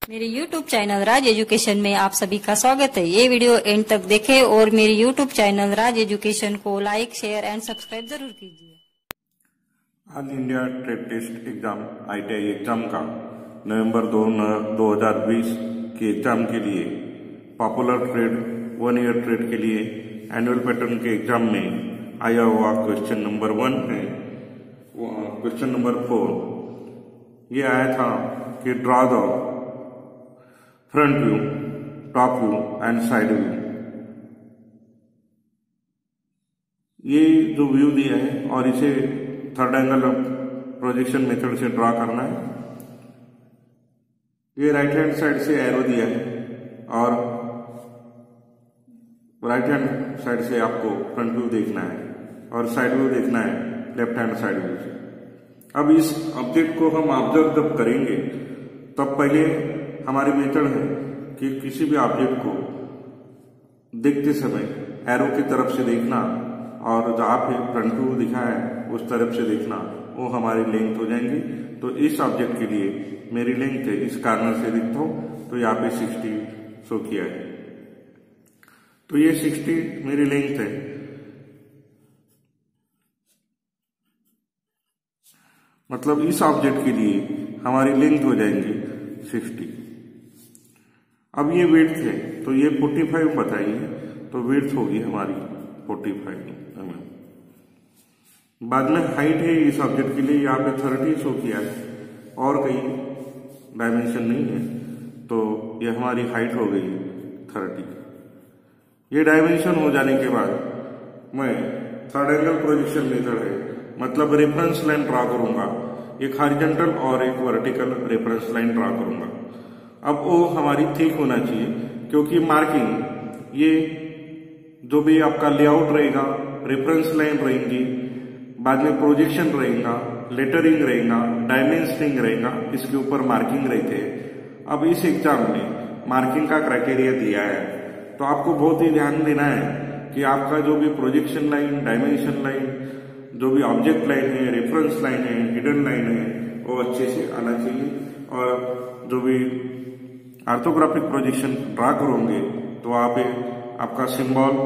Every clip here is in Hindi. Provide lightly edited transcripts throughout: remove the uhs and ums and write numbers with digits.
मेरे YouTube चैनल राज एजुकेशन में आप सभी का स्वागत है। ये वीडियो एंड तक देखें और मेरे YouTube चैनल राज एजुकेशन को लाइक, शेयर एंड सब्सक्राइब जरूर कीजिए। All India trade test exam ITI exam का नवंबर 2020 के एग्जाम के लिए पॉपुलर ट्रेड 1 ईयर ट्रेड के लिए एनुअल पैटर्न के एग्जाम में आया हुआ क्वेश्चन नंबर 1 है। क्वेश्चन नंबर 4 ये आया था कि draw the front view, top view and side view. ये जो व्यू दिया है और इसे थर्ड एंगल प्रोजेक्शन मेथड से ड्रॉ करना है। ये राइट हैंड साइड से एरो दिया है और राइट हैंड साइड से आपको फ्रंट व्यू देखना है और साइड व्यू देखना है लेफ्ट हैंड साइड व्यू से। अब इस ऑब्जेक्ट को हम ऑब्जर्व जब करेंगे तब पहले हमारी मेथड है कि किसी भी ऑब्जेक्ट को देखते समय एरो की तरफ से देखना और जहां पे फ्रंट व्यू दिखा है उस तरफ से देखना, वो हमारी लेंथ हो जाएंगी। तो इस ऑब्जेक्ट के लिए मेरी लेंथ है, इस कॉर्नर से देखता हूं तो यहाँ पे 60 शो किया है, तो ये 60 मेरी लेंथ है। मतलब इस ऑब्जेक्ट के लिए हमारी लेंथ हो जाएंगी 60। अब ये विड्थ है तो ये 45 बताइए, तो विड्थ होगी हमारी 45 mm। बाद में हाइट है इस ऑब्जेक्ट के लिए यहाँ पे 30 शो किया है और कहीं डायमेंशन नहीं है, तो ये हमारी हाइट हो गई 30। ये डायमेंशन हो जाने के बाद मैं थर्ड एंगल प्रोजेक्शन मेथड है, मतलब रेफरेंस लाइन ड्रॉ करूंगा, एक हॉरिजॉन्टल और एक वर्टिकल रेफरेंस लाइन ड्रॉ करूंगा। अब वो हमारी ठीक होना चाहिए क्योंकि मार्किंग ये जो भी आपका लेआउट रहेगा, रेफरेंस लाइन रहेंगी, बाद में प्रोजेक्शन रहेगा, लेटरिंग रहेगा, डायमेंशनिंग रहेगा, इसके ऊपर मार्किंग रहते हैं। अब इस एग्जाम में मार्किंग का क्राइटेरिया दिया है तो आपको बहुत ही ध्यान देना है कि आपका जो भी प्रोजेक्शन लाइन, डायमेंशन लाइन, जो भी ऑब्जेक्ट लाइन है, रेफरेंस लाइन है, हिडन लाइन है, वो अच्छे से आना चाहिए। और जो भी ऑर्थोग्राफिक प्रोजेक्शन ड्रा करोगे तो वहां पे आपका सिंबल,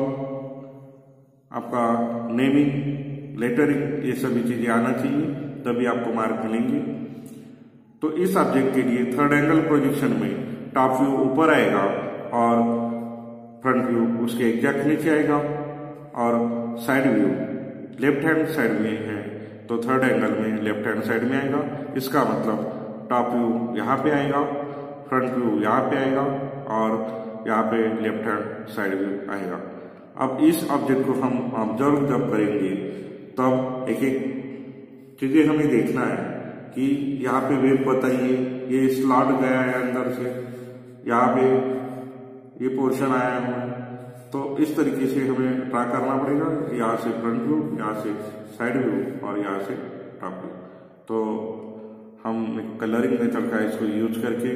आपका नेमिंग, लेटरिंग, ये सभी चीजें आना चाहिए, तभी आपको मार्क मिलेंगे। तो इस ऑब्जेक्ट के लिए थर्ड एंगल प्रोजेक्शन में टॉप व्यू ऊपर आएगा और फ्रंट व्यू उसके एग्जैक्ट नीचे आएगा और side view left hand side में है तो थर्ड एंगल में लेफ्ट हैंड साइड में आएगा। इसका मतलब टॉप व्यू यहाँ पे आएगा, फ्रंट व्यू यहाँ पे आएगा और यहाँ पे लेफ्ट हैंड साइड व्यू आएगा। अब इस ऑब्जेक्ट को हम ऑब्जर्व जब करेंगे तब एक एक चीजें हमें देखना है कि यहाँ पे वेव बताइए, ये स्लॉट गया है अंदर से, यहाँ पे ये पोर्शन आया है, तो इस तरीके से हमें ट्रा करना पड़ेगा। यहाँ से फ्रंट व्यू, यहाँ से साइड व्यू और यहाँ से टॉप व्यू। तो हम कलरिंग मेथड का इसको यूज करके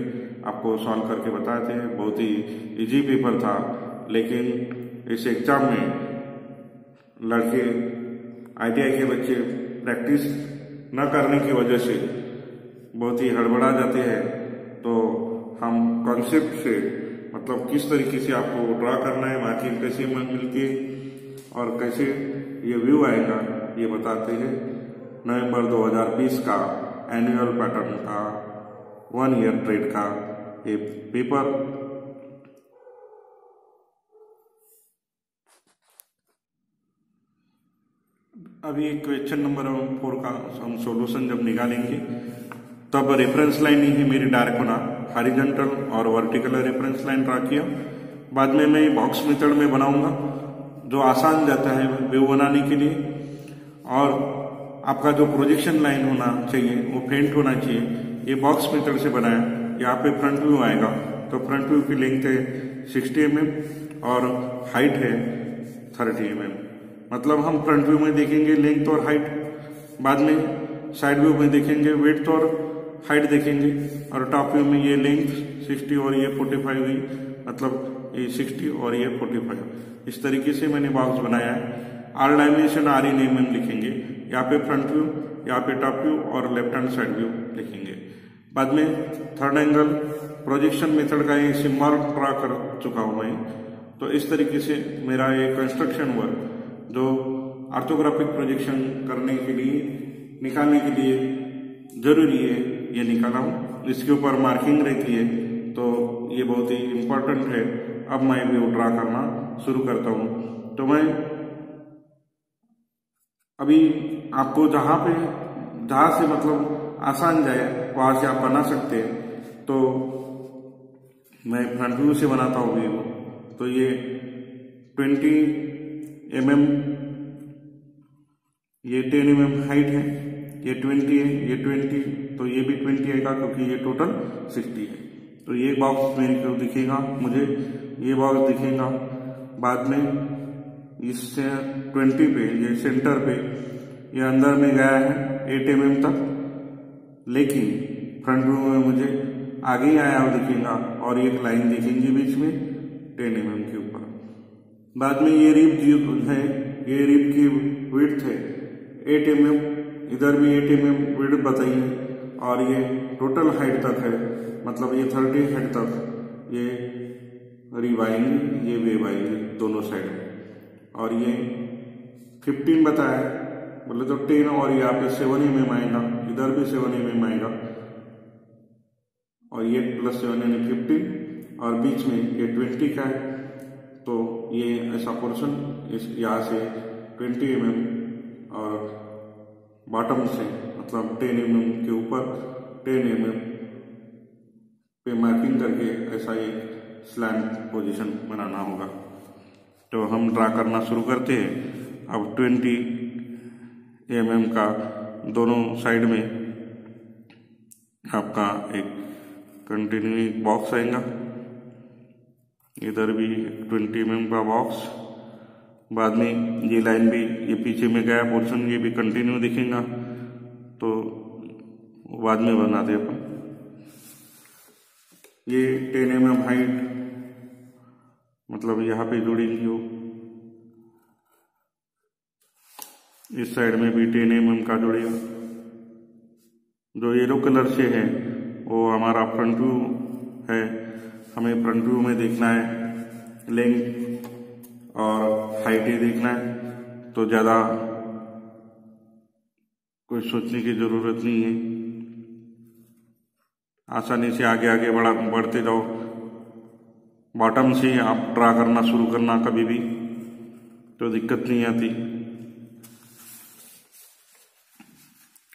आपको सॉल्व करके बताते हैं। बहुत ही इजी पेपर था, लेकिन इस एग्जाम में लड़के ITI के बच्चे प्रैक्टिस न करने की वजह से बहुत ही हड़बड़ा जाते हैं। तो हम कॉन्सेप्ट से, मतलब किस तरीके से आपको ड्रा करना है, मार्किंग कैसे मिलती है और कैसे ये व्यू आएगा, ये बताते हैं। नवंबर 2020 का एनुअल पैटर्न का 1 ईयर ट्रेड का ये पेपर। अभी क्वेश्चन नंबर 4 का हम सॉल्यूशन जब निकालेंगे तब रेफरेंस लाइन ही है मेरी डायरेक्ट होना, हॉरिजॉन्टल और वर्टिकल रेफरेंस लाइन ड्रा किया। बाद में मैं बॉक्स मेथड में बनाऊंगा जो आसान जाता है व्यू बनाने के लिए, और आपका जो प्रोजेक्शन लाइन होना चाहिए वो फेंट होना चाहिए। ये बॉक्स मेथड से बनाया, यहाँ पे फ्रंट व्यू आएगा तो फ्रंट व्यू की लेंथ है 60 mm और हाइट है 30 mm। मतलब हम फ्रंट व्यू में देखेंगे लेंथ और हाइट, बाद में साइड व्यू में देखेंगे विड्थ और हाइट देखेंगे, और टॉप व्यू में ये लेंथ 60 और ये 45 हुई, मतलब ये 60 और ये 45। इस तरीके से मैंने बॉक्स बनाया है। आर डायमेंशन RE लिखेंगे, यहाँ पे फ्रंट व्यू, यहाँ पे टॉप व्यू और लेफ्ट हैंड साइड व्यू लिखेंगे। बाद में थर्ड एंगल प्रोजेक्शन मेथड का ये सिंबल ड्रा कर चुका हूं मैं। तो इस तरीके से मेरा ये कंस्ट्रक्शन वर्क जो ऑर्थोग्राफिक प्रोजेक्शन करने के लिए निकालने के लिए जरूरी है ये निकाला हूं। इसके ऊपर मार्किंग रहती है तो ये बहुत ही इम्पोर्टेंट है। अब मैं व्यू ड्रा करना शुरू करता हूं। तो मैं अभी आपको जहां से मतलब आसान जाए वहां से आप बना सकते हैं। तो मैं फ्रंट व्यू से बनाता हूँ व्यू। तो ये 20 mm, ये 10 mm हाइट है, ये 20 है, ये 20, तो ये भी 20 आएगा क्योंकि ये टोटल 60 है। तो ये बॉक्स मेरे को दिखेगा, मुझे ये बॉक्स दिखेगा। बाद में इससे 20 पे, ये सेंटर पे, ये अंदर में गया है 8 mm तक, लेकिन फ्रंट व्यू में मुझे आगे ही आया हुआ दिखेगा और एक लाइन दिखेंगी बीच में 10 mm के ऊपर। बाद में ये रिब जो है, ये रिब की विड्थ है 8 mm, इधर भी 8 mm विड्थ बताइए और ये टोटल हाइट तक है, मतलब ये 30 हाइट तक ये रिब आएंगे, ये वेब आएंगे दोनों साइड। और ये 15 बताया, बोले तो 10 और यहाँ पे 7 mm आएगा, इधर भी 7 mm आएगा और ये +7 यानी 15 और बीच में ये 20 का है। तो ये ऐसा पोर्शन इस यहाँ से 20 mm और बॉटम से मतलब 10 mm के ऊपर 10 mm पे मार्किंग करके ऐसा एक स्लैंट पोजीशन बनाना होगा। तो हम ड्रा करना शुरू करते हैं। अब 20 mm का दोनों साइड में आपका एक कंटिन्यू बॉक्स आएगा, इधर भी 20 mm का बॉक्स। बाद में ये लाइन भी, ये पीछे में गया पोर्शन, ये भी कंटिन्यू दिखेगा। तो बाद में बनाते अपन। ये 10 mm हाइट, मतलब यहाँ पे जुड़ेंगी वो। इस साइड में भी 10 mm का जुड़ेगा। जो येलो कलर से है वो हमारा फ्रंट व्यू है। हमें फ्रंट व्यू में देखना है लेंथ और हाइट ही देखना है, तो ज्यादा कोई सोचने की जरूरत नहीं है। आसानी से आगे आगे बढ़ते जाओ। बॉटम से आप ड्रा करना शुरू करना कभी भी, तो दिक्कत नहीं आती।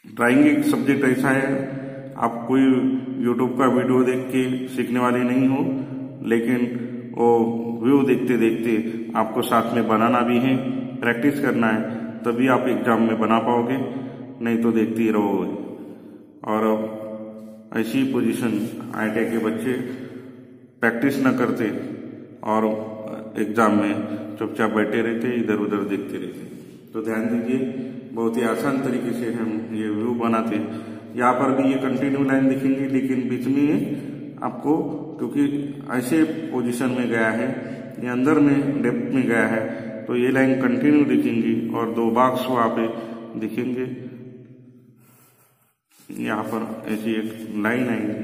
ड्राइंग एक सब्जेक्ट ऐसा है, आप कोई यूट्यूब का वीडियो देख के सीखने वाले नहीं हो, लेकिन वो व्यू देखते देखते आपको साथ में बनाना भी है, प्रैक्टिस करना है, तभी आप एग्जाम में बना पाओगे, नहीं तो देखते ही रहोगे। और ऐसी पोजीशन IIT के बच्चे प्रैक्टिस न करते और एग्जाम में चुपचाप बैठे रहते, इधर उधर देखते रहते। तो ध्यान दीजिए, बहुत ही आसान तरीके से हम ये व्यू बनाते। यहाँ पर भी ये कंटिन्यू लाइन दिखेंगी, लेकिन बीच में आपको, क्योंकि ऐसे पोजीशन में गया है, ये अंदर में डेप्थ में गया है, तो ये लाइन कंटिन्यू दिखेंगी और 2 बॉक्स वहां पे दिखेंगे। यहाँ पर ऐसी एक लाइन आएगी,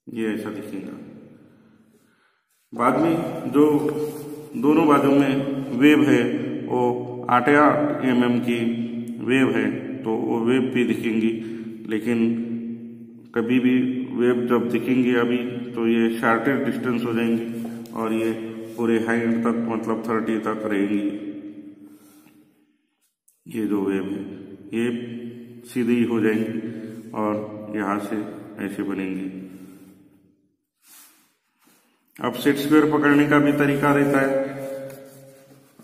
ये ऐसा दिखेगा। बाद में जो दोनों बाजू में वेव है वो 8 mm की वेव है, तो वो वेव भी दिखेंगी। लेकिन कभी भी वेव जब दिखेंगी अभी, तो ये शॉर्टेज डिस्टेंस हो जाएंगी और ये पूरे हाइट तक, मतलब 30 तक रहेंगी। ये जो वेव है ये सीधी हो जाएंगी और यहाँ से ऐसे बनेंगी। अब सेट स्क्वायर पकड़ने का भी तरीका रहता है।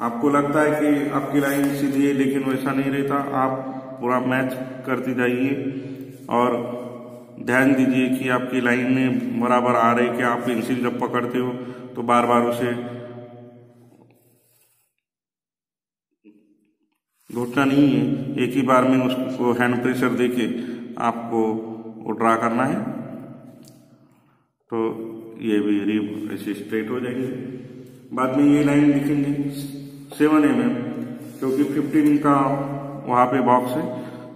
आपको लगता है कि आपकी लाइन सीधी है, लेकिन वैसा नहीं रहता। आप पूरा मैच करते जाइए और ध्यान दीजिए कि आपकी लाइनें बराबर आ रही, कि आप पेंसिल जब पकड़ते हो तो बार बार उसे घुटना नहीं है, एक ही बार में उसको हैंड प्रेशर देके आपको वो ड्रा करना है। तो ये भी रिब ऐसे स्ट्रेट हो जाएंगे। बाद में ये लाइन दिखेंगे 7 mm, क्योंकि 15 का वहां पे बॉक्स है,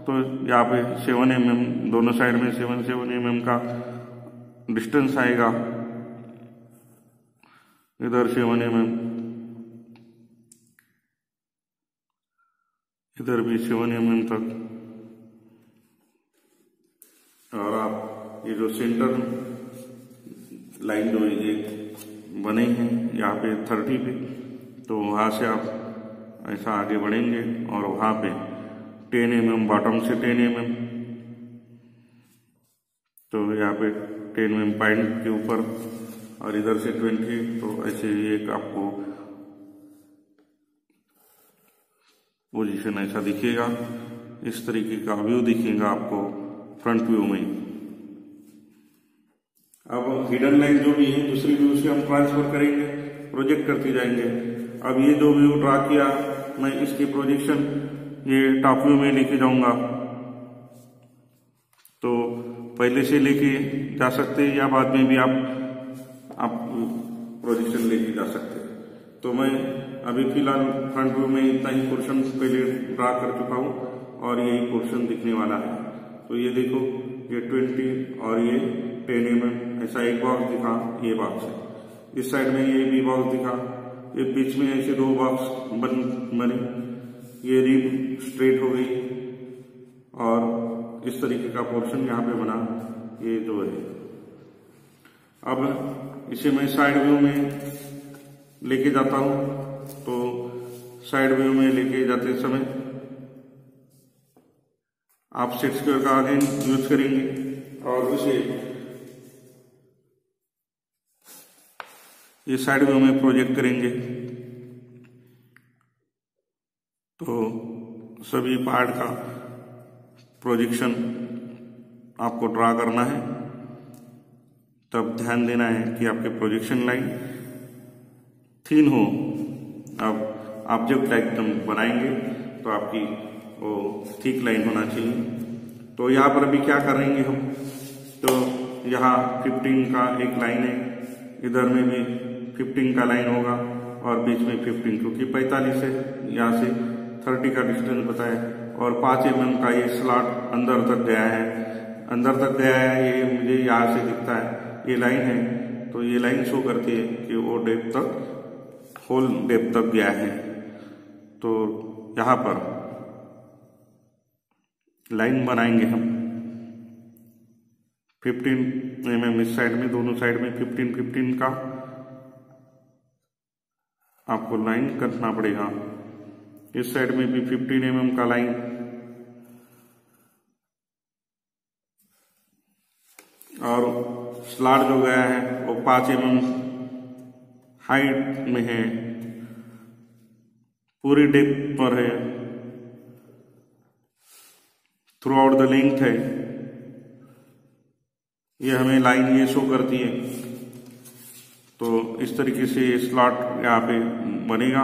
तो यहाँ पे 7 mm, दोनों साइड में 7 mm का डिस्टेंस आएगा। इधर 7 mm, इधर भी 7 mm तक। और आप ये जो सेंटर लाइन जो ये बने हैं यहाँ पे 30 पे, तो वहाँ से आप ऐसा आगे बढ़ेंगे और वहाँ पे 10 mm, बॉटम से 10 mm, तो यहाँ पे 10 mm पॉइंट के ऊपर और इधर से 20, तो ऐसे एक आपको पोजीशन ऐसा दिखेगा। इस तरीके का व्यू दिखेगा आपको फ्रंट व्यू में। अब हिडन लाइन जो भी है दूसरी व्यू से हम ट्रांसफर करेंगे, प्रोजेक्ट करते जाएंगे। अब ये जो व्यू ड्रा किया मैं इसकी प्रोजेक्शन ये टॉप व्यू में लेके जाऊंगा, तो पहले से लेके जा सकते हैं या बाद में भी आप प्रोजेक्शन लेके जा सकते हैं। तो मैं अभी फिलहाल फ्रंट व्यू में इतना ही पोर्शन पहले ड्रा कर चुका हूँ और यही पोर्शन दिखने वाला है। तो ये देखो, ये 20 और ये 10 mm ऐसा एक बॉक्स दिखा, ये बॉक्स है। इस साइड में ये भी बॉक्स दिखा, ये बीच में ऐसे 2 बॉक्स बने, ये रिब स्ट्रेट हो गई और इस तरीके का पोर्शन यहाँ पे बना, ये जो है। अब इसे मैं साइड व्यू में लेके जाता हूँ, तो साइड व्यू में लेके जाते समय आप सेट स्क्वायर का अगेन यूज करेंगे और उसे ये साइड व्यू में प्रोजेक्ट करेंगे। तो सभी पार्ट का प्रोजेक्शन आपको ड्रा करना है, तब ध्यान देना है कि आपके प्रोजेक्शन लाइन थिन हो। अब ऑब्जेक्ट एकदम बनाएंगे तो आपकी वो थिक लाइन होना चाहिए। तो यहाँ पर अभी क्या करेंगे हम, तो यहाँ 15 का एक लाइन है, इधर में भी 15 का लाइन होगा और बीच में 15, क्योंकि 45 है, यहाँ से 30 का डिस्टेंस बताया और 5 mm का ये स्लॉट अंदर तक गया है, ये मुझे यहाँ से दिखता है, ये लाइन है। तो ये लाइन शो करती है कि वो डेप्थ तक, होल डेप्थ तक गया है। तो यहाँ पर लाइन बनाएंगे हम 15 mm इस साइड में, दोनों साइड में 15 का आपको लाइन करना पड़ेगा। इस साइड में भी 15 mm का लाइन और स्लॉट जो गया है वो 5 mm हाइट में है, पूरी डेप्थ पर है, थ्रू आउट द लेंथ है। ये हमें लाइन ये शो करती है। तो इस तरीके से स्लॉट यहाँ पे बनेगा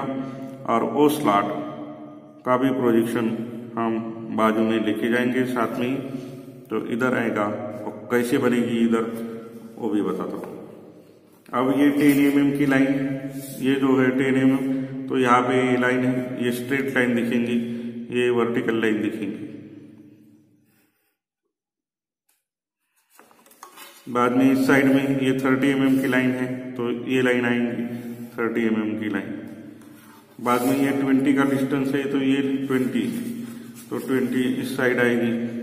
और वो स्लॉट का भी प्रोजेक्शन हम बाजू में लेके जाएंगे साथ में ही। तो इधर आएगा और कैसे बनेगी इधर वो भी बताता हूँ। अब ये 10 mm की लाइन, ये जो है 10 mm, तो यहाँ पे ये लाइन है, ये स्ट्रेट लाइन दिखेंगी, ये वर्टिकल लाइन दिखेंगी। बाद में इस साइड में ये 30 mm की लाइन है, तो ये लाइन आएंगी 30 mm की लाइन। बाद में ये 20 का डिस्टेंस है, तो ये 20, तो 20 इस साइड आएगी।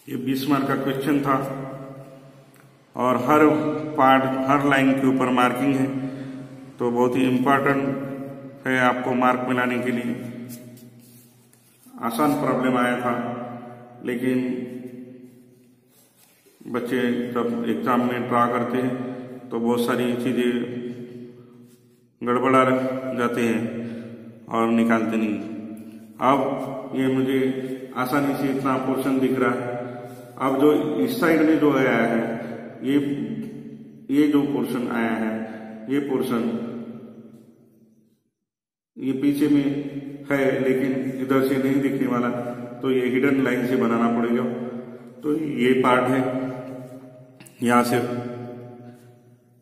ये 20 मार्क का क्वेश्चन था और हर पार्ट, हर लाइन के ऊपर मार्किंग है, तो बहुत ही इम्पोर्टेंट है आपको मार्क मिलाने के लिए। आसान प्रॉब्लम आया था, लेकिन बच्चे जब एग्जाम में ड्रा करते हैं तो बहुत सारी चीजें गड़बड़ा जाते हैं और निकालते नहीं। अब ये मुझे आसानी से इतना पोर्शन दिख रहा है। अब जो इस साइड में जो आया है, ये जो पोर्शन आया है, ये पोर्शन ये पीछे में है लेकिन इधर से नहीं दिखने वाला, तो ये हिडन लाइन से बनाना पड़ेगा। तो ये पार्ट है, यहाँ से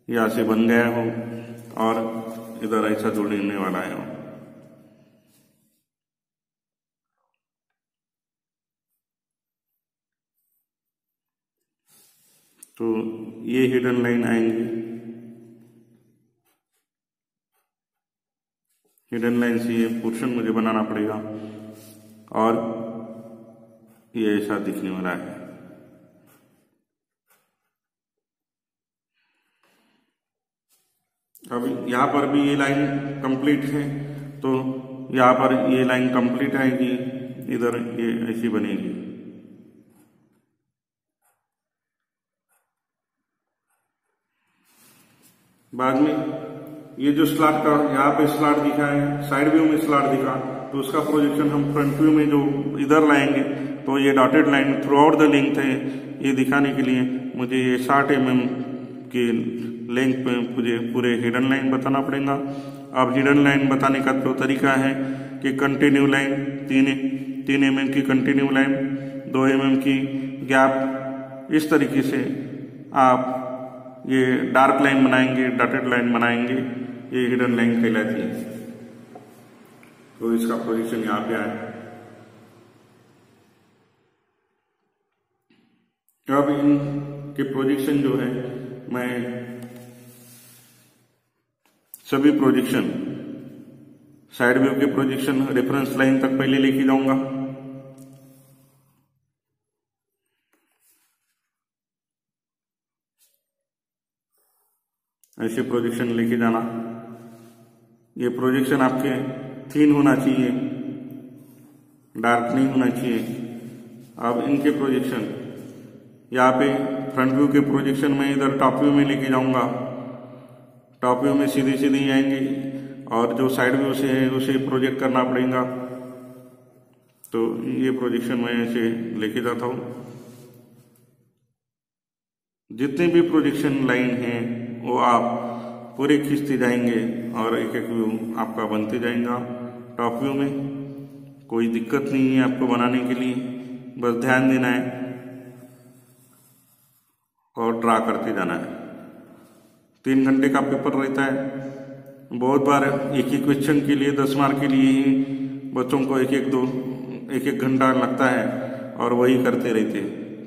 यहाँ से बन गया हो और इधर ऐसा जुड़ने वाला है। तो ये हिडन लाइन आएंगी, हिडन लाइन से ये पोर्शन मुझे बनाना पड़ेगा और ये ऐसा दिखने वाला है। अब यहाँ पर भी ये लाइन कंप्लीट है, तो यहाँ पर ये लाइन कंप्लीट आएगी, इधर ये ऐसी बनेगी। बाद में ये जो स्लॉट का यहाँ पे स्लॉट दिखा है, साइड व्यू में स्लॉट दिखा, तो उसका प्रोजेक्शन हम फ्रंट व्यू में जो इधर लाएंगे, तो ये dotted line through out the length है। ये दिखाने के लिए मुझे ये 60 mm की लेंथ पे मुझे पूरे हिडन लाइन बताना पड़ेगा। अब हिडन लाइन बताने का जो तरीका है कि कंटिन्यू लाइन 3 mm की कंटिन्यू लाइन, 2 mm की गैप, इस तरीके से आप ये डार्क लाइन बनाएंगे, डॉटेड लाइन बनाएंगे, ये हिडन लाइन कहलाती है। तो इसका पोजीशन यहाँ पे आए। अब इनके प्रोजेक्शन जो है, मैं सभी प्रोजेक्शन साइड व्यू के प्रोजेक्शन रेफरेंस लाइन तक पहले लेके जाऊंगा। ऐसे प्रोजेक्शन लेके जाना। ये प्रोजेक्शन आपके थिन होना चाहिए, डार्क नहीं होना चाहिए। अब इनके प्रोजेक्शन यहाँ पे फ्रंट व्यू के प्रोजेक्शन में इधर टॉप व्यू में लेके जाऊंगा। टॉप व्यू में सीधे सीधे ही आएंगे और जो साइड व्यू से है उसे प्रोजेक्ट करना पड़ेगा। तो ये प्रोजेक्शन मैं ऐसे लेके जाता हूँ। जितने भी प्रोजेक्शन लाइन हैं वो आप पूरे खींचते जाएंगे और एक एक व्यू आपका बनते जाएगा। टॉप व्यू में कोई दिक्कत नहीं है आपको बनाने के लिए, बस ध्यान देना है और ड्रा करते जाना है। 3 घंटे का पेपर रहता है। बहुत बार एक ही क्वेश्चन के लिए 10 मार्क के लिए ही बच्चों को एक एक घंटा लगता है और वही करते रहते।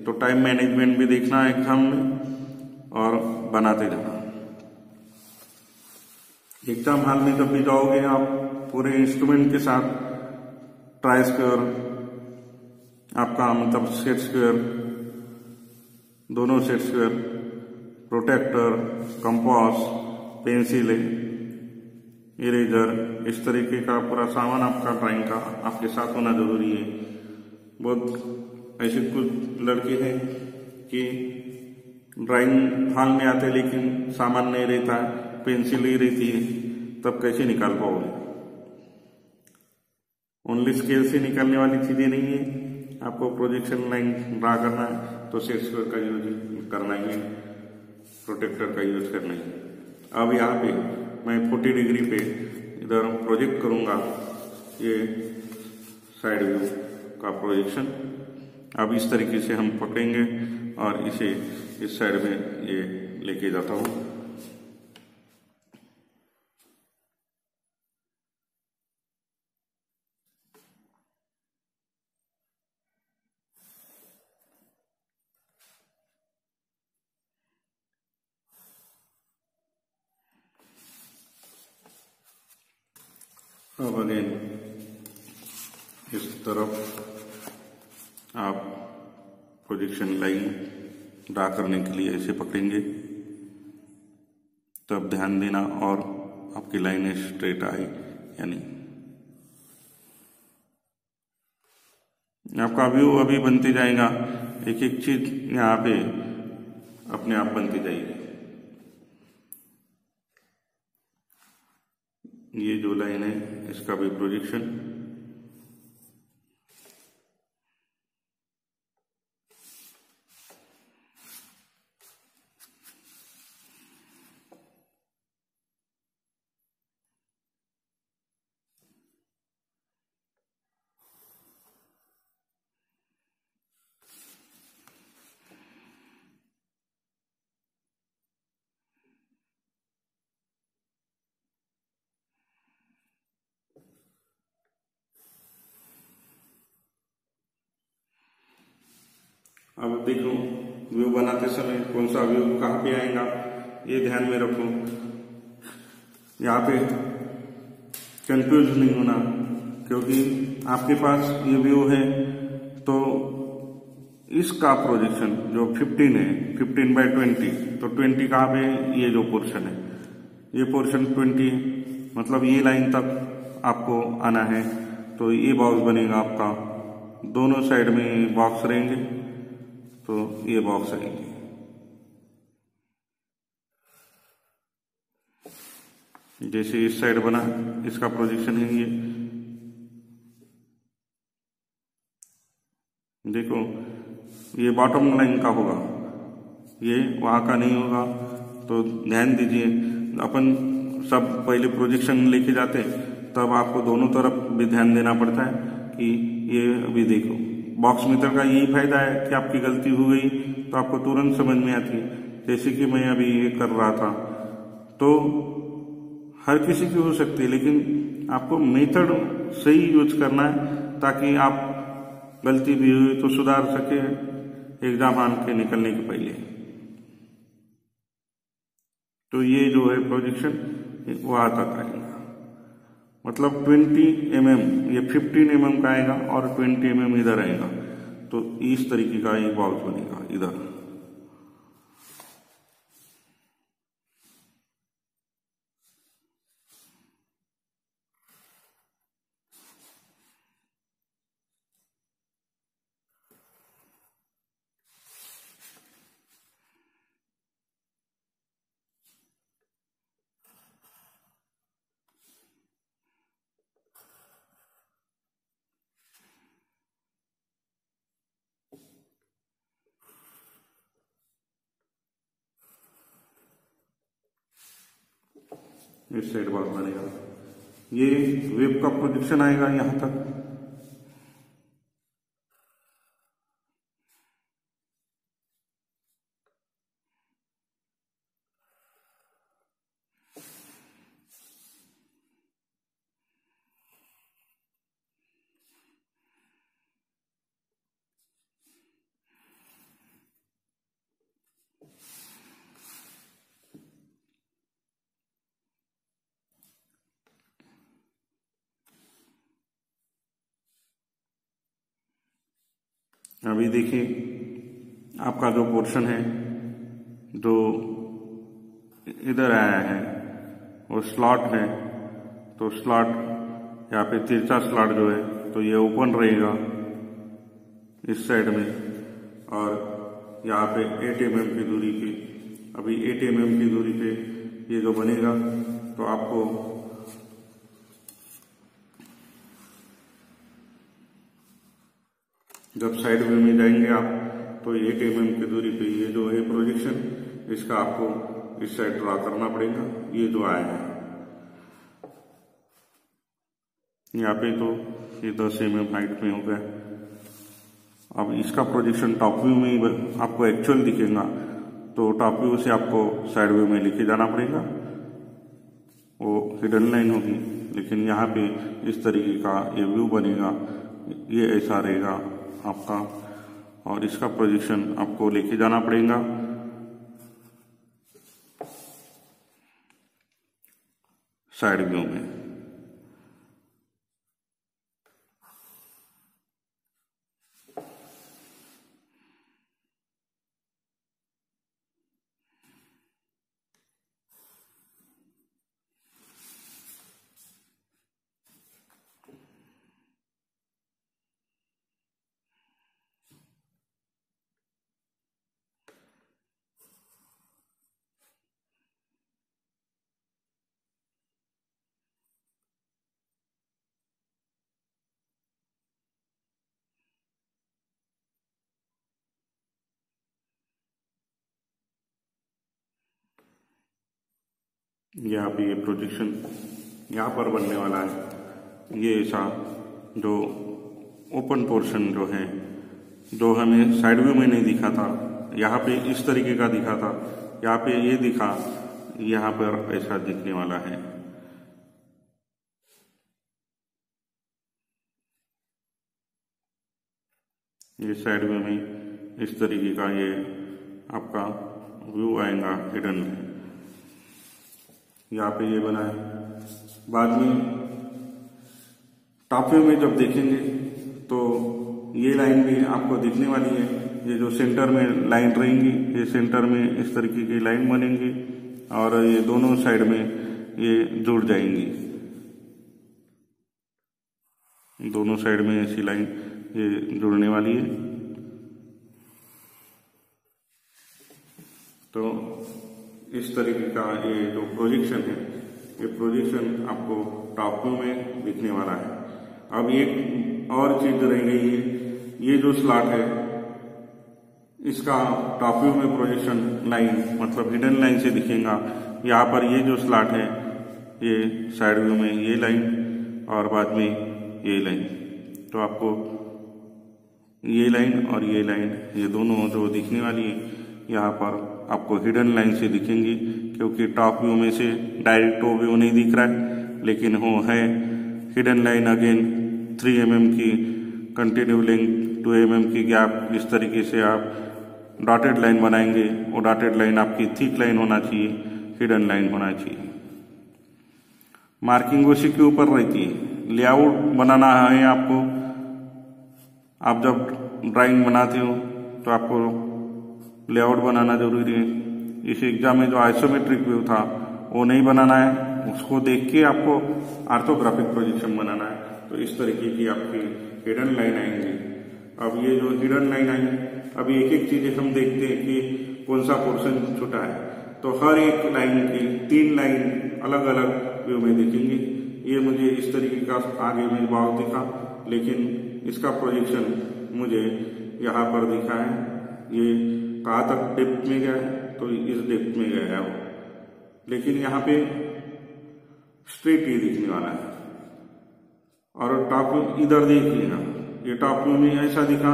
तो टाइम मैनेजमेंट भी देखना है एग्जाम में और बनाते जाना। एग्जाम हॉल में जब भी जाओगे आप पूरे इंस्ट्रूमेंट के साथ, ट्राई स्क्वायर आपका मतलब सेट स्क्वायर, दोनों set square, protractor, compass, pencil, eraser, इस तरीके का पूरा सामान आपका ड्राइंग का आपके साथ होना जरूरी है। बहुत ऐसे कुछ लड़के हैं कि ड्राइंग हॉल में आते लेकिन सामान नहीं रहता है, पेंसिल ही रहती है, तब कैसे निकाल पाओगे। ओनली स्केल से निकालने वाली चीजें नहीं है। आपको प्रोजेक्शन लाइन ड्रा करना है तो सेट स्क्वायर का यूज करना ही है, प्रोटेक्टर का यूज करना है। अब यहाँ पे मैं 40 डिग्री पे इधर प्रोजेक्ट करूंगा ये साइड व्यू का प्रोजेक्शन। अब इस तरीके से हम पकड़ेंगे और इसे इस साइड में ये लेके जाता हूँ। अब अगेन इस तरफ आप प्रोजेक्शन लाइन ड्रा करने के लिए ऐसे पकड़ेंगे, तब ध्यान देना और आपकी लाइन स्ट्रेट आए या नहीं। आपका व्यू अभी बनते जाएगा, एक एक चीज यहाँ पे अपने आप बनती जाएगी। ये जो लाइन है इसका भी प्रोजेक्शन अब देखो व्यू बनाते समय कौन सा व्यू कहाँ पे आएगा ये ध्यान में रखो। यहाँ पे कंफ्यूज नहीं होना, क्योंकि आपके पास ये व्यू है तो इसका प्रोजेक्शन जो 15 है 15/20, तो 20 कहाँ पे, ये जो पोर्शन है ये पोर्शन 20 है, मतलब ये लाइन तक आपको आना है। तो ये बॉक्स बनेगा आपका, दोनों साइड में बॉक्स रहेंगे, तो ये बॉक्स रहेंगे। जैसे इस साइड बना, इसका प्रोजेक्शन है ये, देखो ये बॉटम लाइन का होगा, ये वहां का नहीं होगा। तो ध्यान दीजिए, अपन सब पहले प्रोजेक्शन लेके जाते तब आपको दोनों तरफ भी ध्यान देना पड़ता है कि ये अभी देखो बॉक्स मीटर का यही फायदा है कि आपकी गलती हो गई तो आपको तुरंत समझ में आती है। जैसे कि मैं अभी ये कर रहा था, तो हर किसी की हो सकती है, लेकिन आपको मेथड सही यूज करना है ताकि आप गलती भी हुई तो सुधार सके एग्जाम आन के निकलने के पहले। तो ये जो है प्रोजेक्शन वहां तक आएगा, मतलब 20 mm, ये 15 mm का आएगा और 20 mm इधर आएगा, तो इस तरीके का एक बॉक्स बनेगा इधर। इस साइड बॉक्स बनेगा, ये वेब का प्रोजेक्शन आएगा यहां तक। अभी देखिए आपका जो पोर्शन है जो इधर आया है वो स्लॉट है, तो स्लॉट यहाँ पे तिरछा स्लॉट जो है तो ये ओपन रहेगा इस साइड में, और यहाँ पे 8 mm की दूरी पे, अभी 8 mm की दूरी पे ये जो बनेगा, तो आपको जब साइड व्यू में जाएंगे आप तो 8 mm की दूरी पे ये जो है प्रोजेक्शन, इसका आपको इस साइड ड्रा करना पड़ेगा। ये जो आया है यहाँ पे तो ये 10 mm हाइट में हो गया। अब इसका प्रोजेक्शन टॉप व्यू में ही आपको एक्चुअल दिखेगा, तो टॉप व्यू से आपको साइड व्यू में लेके जाना पड़ेगा, वो हिडन लाइन होगी। लेकिन यहाँ पे इस तरीके का ये व्यू बनेगा, ये ऐसा रहेगा आपका, और इसका प्रोजेक्शन आपको लेके जाना पड़ेगा साइड व्यू में। यहाँ पे ये प्रोजेक्शन यहाँ पर बनने वाला है। ये ऐसा जो ओपन पोर्शन जो है, जो हमें साइड व्यू में नहीं दिखा था, यहाँ पे इस तरीके का दिखा था, यहाँ पे ये दिखा, यहाँ पर ऐसा दिखने वाला है। ये साइड व्यू में इस तरीके का ये आपका व्यू आएगा हिडन। यहाँ पे ये बना है। बाद में टॉप व्यू में जब देखेंगे तो ये लाइन भी आपको दिखने वाली है। ये जो सेंटर में लाइन रहेंगी, ये सेंटर में इस तरीके की लाइन बनेंगी और ये दोनों साइड में ये जुड़ जाएंगी। दोनों साइड में ऐसी लाइन ये जुड़ने वाली है। तो इस तरीके का ये जो प्रोजेक्शन है, ये प्रोजेक्शन आपको टॉप व्यू में दिखने वाला है। अब एक और चीज रह गई है, ये जो स्लॉट है इसका टॉप व्यू में प्रोजेक्शन लाइन मतलब हिडन लाइन से दिखेगा। यहाँ पर ये जो स्लॉट है ये साइड व्यू में ये लाइन और बाद में ये लाइन, तो आपको ये लाइन और ये लाइन ये दोनों जो दिखने वाली है यहाँ पर आपको हिडन लाइन से दिखेंगी, क्योंकि टॉप व्यू में से डायरेक्ट व्यू नहीं दिख रहा है, लेकिन वो है हिडन लाइन अगेन 3 mm की कंटिन्यू लेंथ 2 mm की गैप। इस तरीके से आप डॉटेड लाइन बनाएंगे, वो डॉटेड लाइन आपकी थिक लाइन होना चाहिए, हिडन लाइन होना चाहिए। मार्किंग उसी के ऊपर रहती है। लेआउट बनाना है आपको, आप जब ड्राइंग बनाते हो तो आपको लेआउट बनाना जरूरी है। इस एग्जाम में जो आइसोमेट्रिक व्यू था वो नहीं बनाना है, उसको देख के आपको ऑर्थोग्राफिक प्रोजेक्शन बनाना है। तो इस तरीके की आपकी हिडन लाइन आएंगी। अब ये जो हिडन लाइन आई, अभी एक एक चीजें हम देखते हैं कि कौन सा पोर्शन छोटा है। तो हर एक लाइन की 3 लाइन अलग अलग व्यू में दिखेंगी। ये मुझे इस तरीके का आगे में भाव दिखा, लेकिन इसका प्रोजेक्शन मुझे यहाँ पर दिखा है। ये कहाँ तक डेप्थ में गया है, तो इस डेप्थ में गया है वो, लेकिन यहाँ पे स्ट्रेट ये दिखने वाला है। और टॉप व्यू इधर देखिएगा, ये टॉप व्यू में ऐसा दिखा,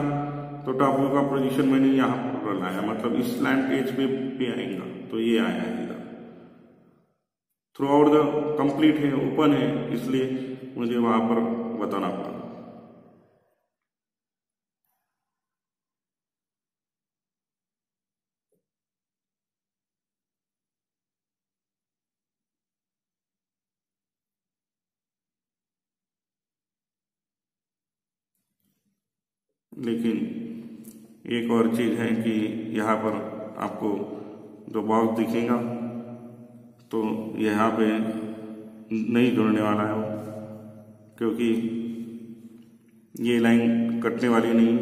तो टॉप व्यू का पोजीशन मैंने यहाँ पर लाया, मतलब इस स्लैंट एज पे भी आएगा, तो ये आया है इधर। थ्रू आउट द कंप्लीट है, ओपन है, इसलिए मुझे वहां पर बताना पड़ा। लेकिन एक और चीज है कि यहाँ पर आपको जो बॉक्स दिखेगा तो यहाँ पे नहीं जुड़ने वाला है वो, क्योंकि ये लाइन कटने वाली नहीं।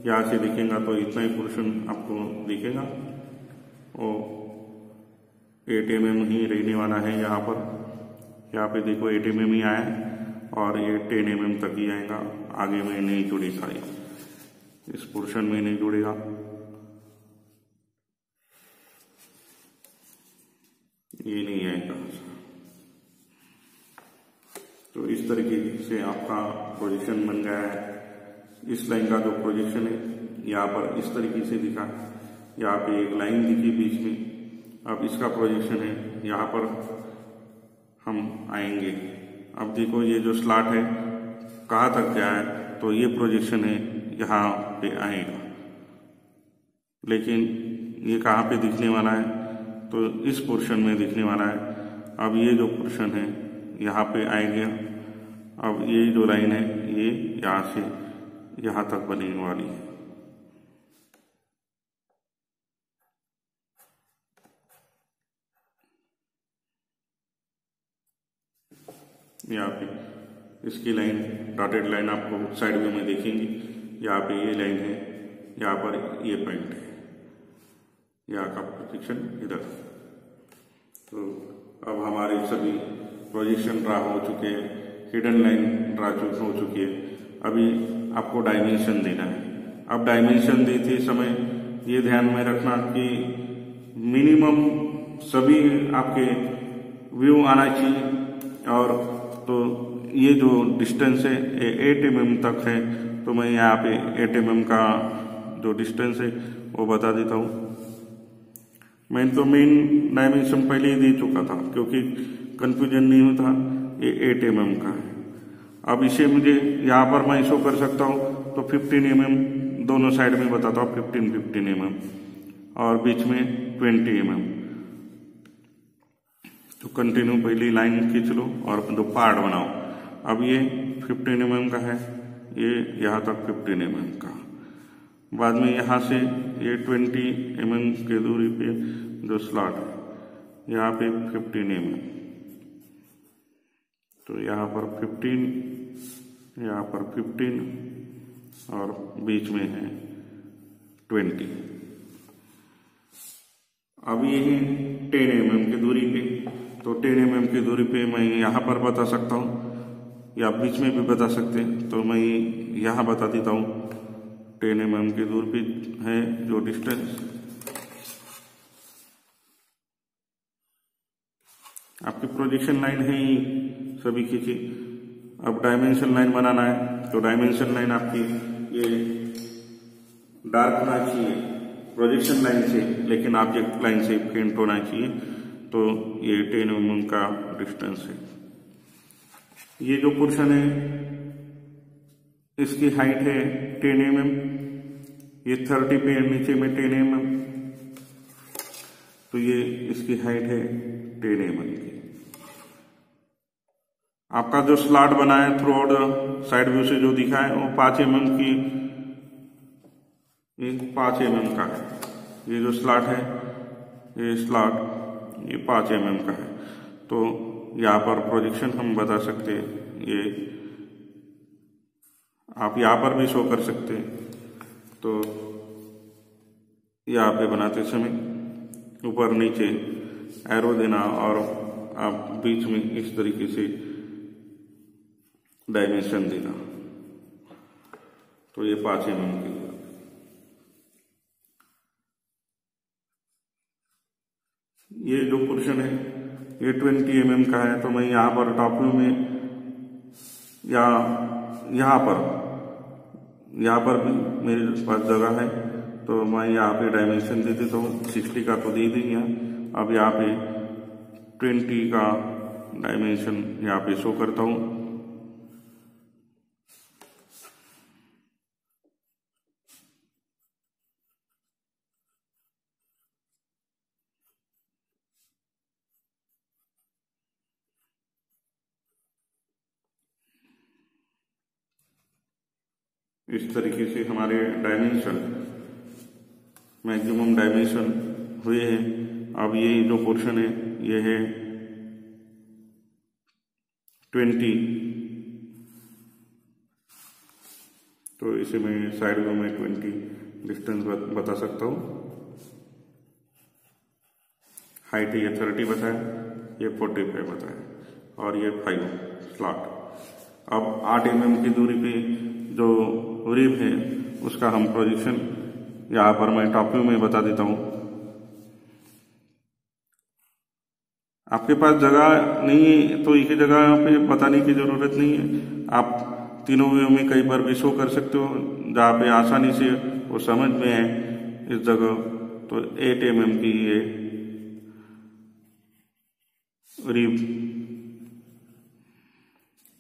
यहाँ से दिखेगा तो इतना ही पोर्शन आपको दिखेगा, और 8 mm ही रहने वाला है यहाँ पर। यहाँ पे देखो 8 mm ही आया है और ये 10 mm तक ही आएगा, आगे में नहीं जुड़ेगा, इस पोर्शन में नहीं जुड़ेगा। ये नहीं आएगा। तो इस तरीके से आपका प्रोजेक्शन बन गया है। इस लाइन का जो प्रोजेक्शन है यहाँ पर इस तरीके से दिखा, यहाँ पे एक लाइन दिखी बीच में। अब इसका प्रोजेक्शन है, यहाँ पर हम आएंगे। अब देखो ये जो स्लॉट है कहाँ तक गया है, तो ये प्रोजेक्शन है यहाँ पे आएगा, लेकिन ये कहाँ पे दिखने वाला है, तो इस पोर्शन में दिखने वाला है। अब ये जो पोर्शन है यहाँ पे आएगा। अब ये जो लाइन है ये यहाँ से यहाँ तक बनने वाली है। यहाँ पे इसकी लाइन डॉटेड लाइन आपको साइड व्यू में देखेंगी। यहाँ पे ये लाइन है, यहाँ पर ये पॉइंट है, यहाँ का प्रोजेक्शन इधर। तो अब हमारे सभी प्रोजेक्शन ड्रा हो चुके हैं, हिडन लाइन ड्रा हो चुकी है। अभी आपको डायमेंशन देना है। अब डायमेंशन देते समय ये ध्यान में रखना कि मिनिमम सभी आपके व्यू आना चाहिए। और तो ये जो डिस्टेंस है 8 mm तक है, तो मैं यहाँ पे 8 mm का जो डिस्टेंस है वो बता देता हूँ। मैंने तो मेन डायमेंशन पहले ही दे चुका था, क्योंकि कंफ्यूजन नहीं होता। ये 8 mm का है। अब इसे मुझे यहाँ पर मैं शो कर सकता हूँ, तो 15 mm दोनों साइड में बताता हूँ 15-15 mm और बीच में 20 mm। तो कंटिन्यू पहली लाइन खींच लो और दो पार्ट बनाओ। अब ये 15 mm का है, ये यहाँ तक 15 mm का। बाद में यहाँ से ये 20 mm के दूरी पे जो स्लॉट है यहाँ पे 15 mm, तो यहाँ पर 15, यहाँ पर 15 और बीच में है 20। अब ये है 10 mm की दूरी पे, तो 10 mm की दूरी पे मैं यहाँ पर बता सकता हूँ या बीच में भी बता सकते हैं, तो मैं यहाँ बता देता हूँ 10 mm की दूरी पे है जो डिस्टेंस। आपकी प्रोजेक्शन लाइन है ही सभी खींची। अब डायमेंशन लाइन बनाना है, तो डायमेंशन लाइन आपकी ये डार्क होना चाहिए प्रोजेक्शन लाइन से, लेकिन ऑब्जेक्ट लाइन से फेंट होना चाहिए। तो ये 10 mm का डिस्टेंस है। ये जो पोर्शन है इसकी हाइट है 10 mm, ये 30 पे नीचे में 10 mm, तो ये इसकी हाइट है 10 mm की। आपका जो स्लॉट बना है थ्रू आउट साइड व्यू से जो दिखा है वो 5 mm की, ये 5 mm का है। ये जो स्लॉट है ये स्लॉट ये 5 mm का है। तो यहाँ पर प्रोजेक्शन हम बता सकते हैं, ये आप यहाँ पर भी शो कर सकते हैं। तो यहाँ पे बनाते समय ऊपर नीचे एरो देना और आप बीच में इस तरीके से डायमेंशन देना, तो ये 5 mm की। ये जो पोर्शन है ये 20 mm का है, तो मैं यहाँ पर टॉप व्यू में या यहाँ पर भी मेरे पास जगह है, तो मैं यहाँ पे डायमेंशन दे देता हूँ। 60 का तो दे देंगे। अब यहाँ पे 20 का डायमेंशन यहाँ पे शो करता हूँ। इस तरीके से हमारे डायमेंशन मैक्सिमम डायमेंशन हुए हैं। अब ये जो पोर्शन है ये है 20, तो इसे मैं साइड व्यू में 20 डिस्टेंस बता सकता हूँ। हाइट ये 30 बताया, ये 45 बताया और ये 5 स्लॉट। अब 8 mm की दूरी पे जो रिब है उसका हम प्रोजेक्शन यहाँ पर मैं टॉप व्यू में बता देता हूँ। आपके पास जगह नहीं है तो एक ही जगह पे बताने की जरूरत नहीं है, आप तीनों व्यू में कई बार भी शो कर सकते हो जहाँ पे आसानी से वो समझ में है इस जगह। तो 8 mm की ये रिब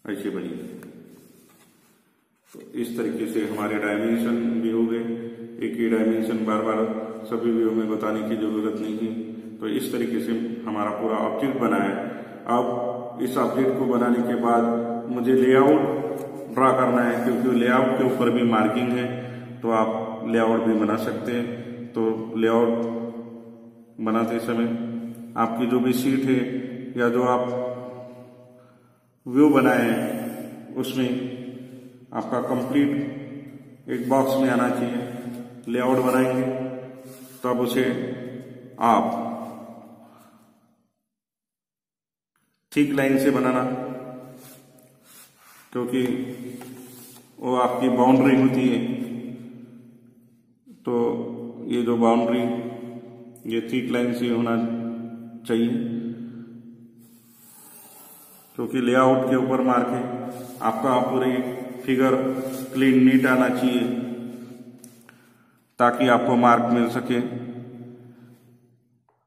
ऐसे बनी। तो इस तरीके से हमारे डायमेंशन भी हो गए। एक ही डायमेंशन बार बार सभी व्यू में बताने की जरूरत नहीं है। तो इस तरीके से हमारा पूरा ऑब्जेक्ट बना है। अब इस ऑब्जेक्ट को बनाने के बाद मुझे लेआउट ड्रा करना है, क्योंकि लेआउट के ऊपर भी मार्किंग है, तो आप लेआउट भी बना सकते हैं। तो लेआउट बनाते समय आपकी जो भी शीट है या जो आप व्यू बनाए हैं उसमें आपका कंप्लीट एक बॉक्स में आना चाहिए। लेआउट बनाएंगे तब उसे आप ठीक लाइन से बनाना, क्योंकि वो आपकी बाउंड्री होती है। तो ये जो बाउंड्री ये ठीक लाइन से होना चाहिए, क्योंकि लेआउट के ऊपर मार्क है। आपका पूरी फिगर क्लीन नीट आना चाहिए ताकि आपको मार्क मिल सके।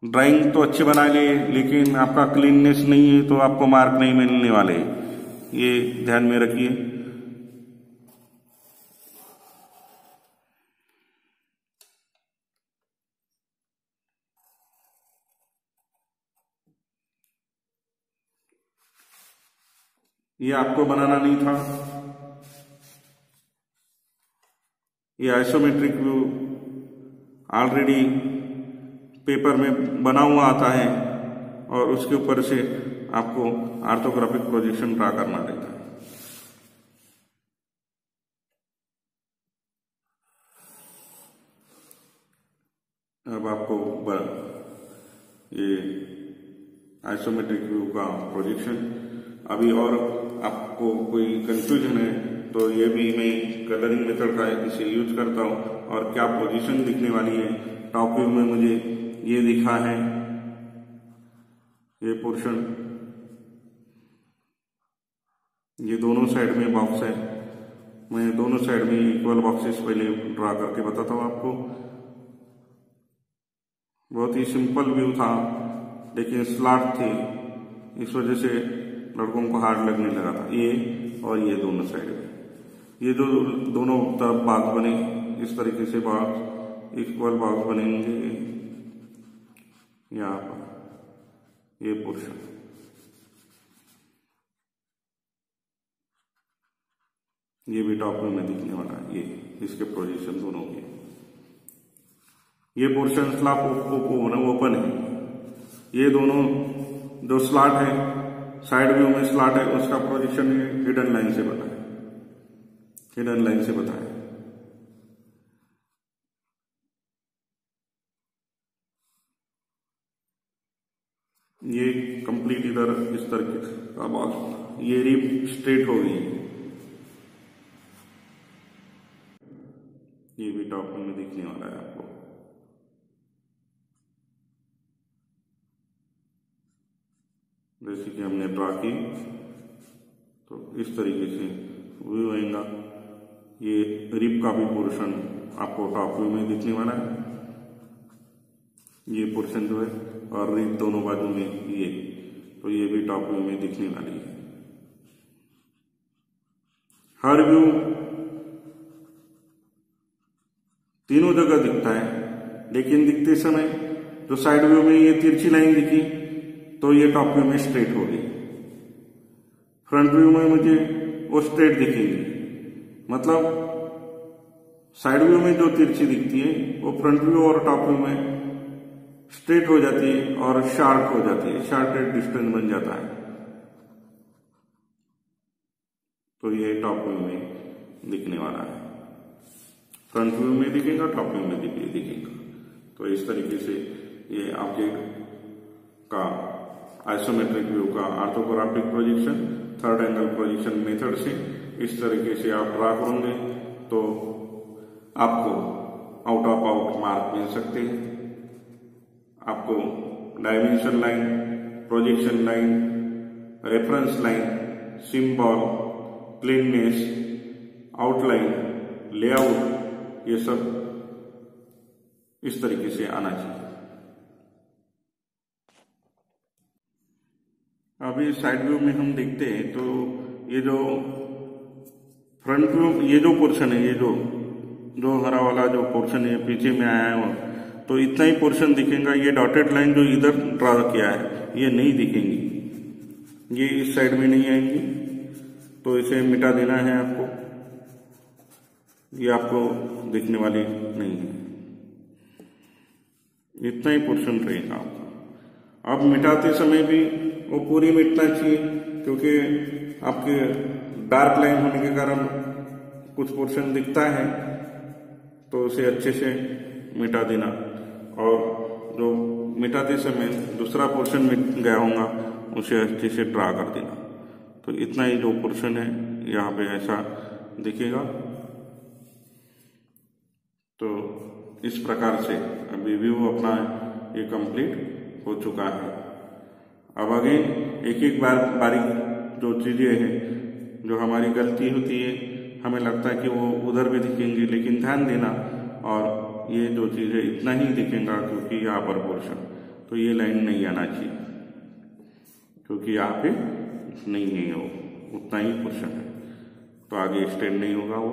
ड्राइंग तो अच्छी बना लिए, लेकिन आपका क्लीननेस नहीं है तो आपको मार्क नहीं मिलने वाले, ये ध्यान में रखिए। ये आपको बनाना नहीं था। ये आइसोमेट्रिक व्यू ऑलरेडी पेपर में बना हुआ आता है और उसके ऊपर से आपको ऑर्थोग्राफिक प्रोजेक्शन ड्रा करना रहता है। अब आपको ये आइसोमेट्रिक व्यू का प्रोजेक्शन, अभी और आपको कोई कंफ्यूजन है तो ये भी मैं कलरिंग मेथड का इसे यूज करता हूँ। और क्या पोजीशन दिखने वाली है, टॉप व्यू में मुझे ये दिखा है, ये पोर्शन, ये दोनों साइड में बॉक्स है। मैं दोनों साइड में इक्वल बॉक्सेस पहले ड्रा करके बताता हूँ आपको। बहुत ही सिंपल व्यू था लेकिन स्लॉट थे, इस वजह से लड़कों को हार्ड लगने लगा था। ये और ये दोनों साइड में ये जो दोनों तरफ बॉक्स बने, इस तरीके से बॉक्स इक्वल बॉक्स बनेंगे यहाँ पर। ये पोर्शन, ये भी टॉप में दिखने वाला है। ये इसके प्रोजेक्शन दोनों के, ये पोर्शन स्लॉट ओपन है। ये दोनों जो स्लॉट है, साइड व्यू में स्लॉट है, उसका प्रोजेक्शन हिडन लाइन से बना है, हिडन लाइन से बताया। ये कंप्लीट इधर इस तरह का बॉक्स, ये रिप स्ट्रेट हो गई। ये भी टॉप में दिखने वाला है आपको। जैसे कि हमने ड्रा की तो इस तरीके से व्यू आएगा। ये रिप का भी पोर्शन आपको टॉप व्यू में दिखने वाला है। ये पोर्शन जो है और रिप दोनों बाजू में ये, तो ये भी टॉप व्यू में दिखने वाली है। हर व्यू तीनों जगह दिखता है, लेकिन दिखते समय जो साइड व्यू में ये तिरछी लाइन दिखी तो ये टॉप व्यू में स्ट्रेट हो गई। फ्रंट व्यू में मुझे वो स्ट्रेट दिखेगी, मतलब साइड व्यू में जो तिरछी दिखती है वो फ्रंट व्यू और टॉप व्यू में स्ट्रेट हो जाती है और शार्प हो जाती है, शार्टेड डिस्टेंस बन जाता है। तो ये टॉप व्यू में दिखने वाला है। फ्रंट व्यू में दिखेगा, टॉप व्यू में दिखेगा। तो इस तरीके से ये ऑब्जेक्ट का आइसोमेट्रिक व्यू का orthographic projection third angle projection method से इस तरीके से आप ड्रा करोगे तो आपको आउट ऑफ आउट मार्क मिल सकते हैं। आपको dimension line, projection line, reference line, symbol, cleanness, outline, layout, ये सब इस तरीके से आना चाहिए। अभी साइड व्यू में हम देखते हैं तो ये जो फ्रंट व्यू, ये जो पोर्शन है, ये जो हरा वाला जो पोर्शन है पीछे में आया है, तो इतना ही पोर्शन दिखेगा। ये डॉटेड लाइन जो इधर ड्रा किया है ये नहीं दिखेंगी, ये इस साइड में नहीं आएंगी, तो इसे मिटा देना है आपको। ये आपको दिखने वाली नहीं है, इतना ही पोर्शन रहेगा आपका। अब मिटाते समय भी वो पूरी मिटना चाहिए, क्योंकि आपके डार्क लाइन होने के कारण कुछ पोर्शन दिखता है, तो उसे अच्छे से मिटा देना। और जो मिटाते समय दूसरा पोर्शन मिट गया होगा उसे अच्छे से ड्रा कर देना। तो इतना ही जो पोर्शन है यहाँ पे ऐसा दिखेगा। तो इस प्रकार से अभी व्यू अपना ये कंप्लीट हो चुका है। अब आगे एक एक बार बारीक जो चीजें हैं जो हमारी गलती होती है, हमें लगता है कि वो उधर भी दिखेंगी, लेकिन ध्यान देना। और ये जो चीजें इतना ही दिखेगा क्योंकि यहाँ पर पोर्शन, तो ये लाइन नहीं आना चाहिए क्योंकि यहाँ पे नहीं है, वो उतना ही पोर्शन है, तो आगे एक्सटेंड नहीं होगा वो।